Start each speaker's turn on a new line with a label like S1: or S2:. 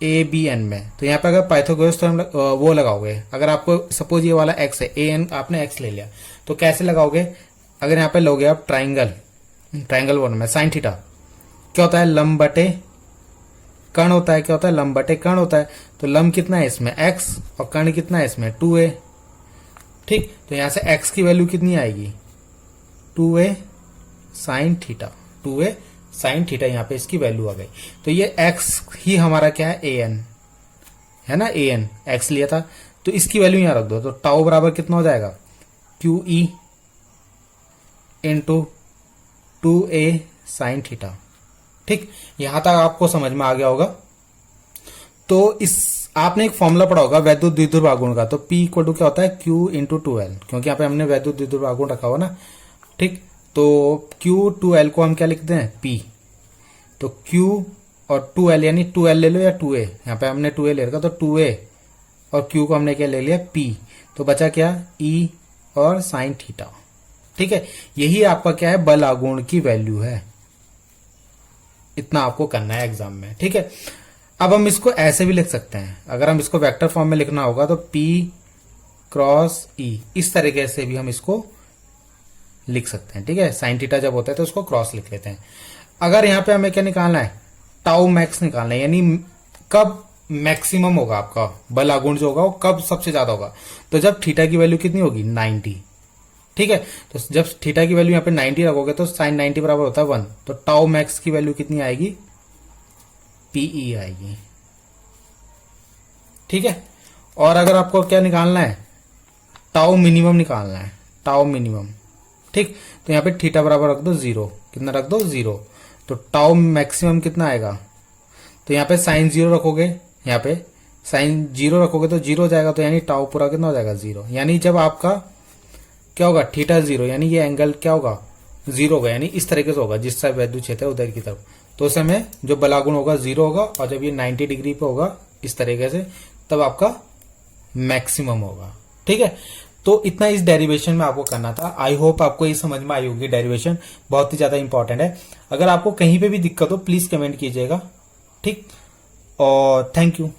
S1: ABN में, तो यहाँ पे अगर पाइथागोरस थ्योरम वो लगाओगे, अगर आपको सपोज ये वाला x है, AN आपने x ले लिया, तो कैसे लगाओगे? अगर यहाँ पे लोगे आप ट्राइंगल वन में साइन थीटा क्या होता है? लंब बटे कर्ण होता है। क्या होता है? लंब बटे कर्ण होता है। तो लंब कितना है इसमें? x, और कर्ण कितना है इसमें? 2a। ठीक, तो यहां से x की वैल्यू कितनी आएगी? 2a sine theta, 2a sine theta, यहां पे इसकी वैल्यू आ गई। तो ये x ही हमारा क्या है? an है ना, an x लिया था, तो इसकी वैल्यू यहां रख दो। तो टाउ बराबर कितना हो जाएगा? QE into 2a sine theta. ठीक, यहां तक आपको समझ में आ गया होगा। तो इस आपने एक फॉर्मूला पढ़ा होगा वैद्युत द्विध्रुव आघूर्ण का, तो P इक्वल टू क्या होता है? Q इंटू 2L, क्योंकि यहाँ पे हमने वैद्युत द्विध्रुव आघूर्ण रखा हुआ ना। ठीक, तो Q 2L को हम क्या लिखते हैं? P। तो Q और 2L, यानी 2L ले लो या 2A, यहाँ पे हमने 2A ले रखा, तो 2A और Q को हमने क्या ले लिया? P। तो बचा क्या? E और साइन थीटा। ठीक है, यही आपका क्या है? बल आघूर्ण की वैल्यू है। इतना आपको करना है एग्जाम में। ठीक है, अब हम इसको ऐसे भी लिख सकते हैं, अगर हम इसको वेक्टर फॉर्म में लिखना होगा तो P क्रॉस E, इस तरीके से भी हम इसको लिख सकते हैं। ठीक है, साइन थीटा जब होता है तो उसको क्रॉस लिख लेते हैं। अगर यहां पे हमें क्या निकालना है? टाउ मैक्स निकालना है, यानी कब मैक्सिमम होगा आपका बल आघूर्ण जो होगा, वो कब सबसे ज्यादा होगा? तो जब थीटा की वैल्यू कितनी होगी? 90। ठीक है, तो जब थीटा की वैल्यू यहाँ पे 90 रखोगे तो साइन 90 बराबर होता है 1, तो टाउ मैक्स की वैल्यू कितनी आएगी? PE आएगी। ठीक है, और अगर आपको क्या निकालना है? टाउ मिनिमम निकालना है, टाउ मिनिमम। ठीक, तो यहाँ पे थीटा बराबर रख दो 0, कितना रख दो? 0। तो टाउ मैक्सिमम कितना आएगा? तो यहाँ पे साइन 0 रखोगे, यहाँ पे साइन 0 रखोगे तो 0 हो जाएगा, तो यानी टाउ पूरा कितना हो जाएगा? 0। यानी जब आपका क्या होगा? थीटा 0, यानी ये एंगल क्या होगा? 0 होगा, यानी इस तरीके से होगा, जिस तरफ वैद्युत क्षेत्र है उधर की तरफ। तो उस समय जो बलागुण होगा 0 होगा, और जब ये 90 डिग्री पे होगा इस तरीके से, तब आपका मैक्सिमम होगा। ठीक है, तो इतना इस डेरिवेशन में आपको करना था। आई होप आपको ये समझ में आई होगी। डेरिवेशन बहुत ही ज्यादा इंपॉर्टेंट है। अगर आपको कहीं पे भी दिक्कत हो प्लीज कमेंट कीजिएगा। ठीक, और थैंक यू।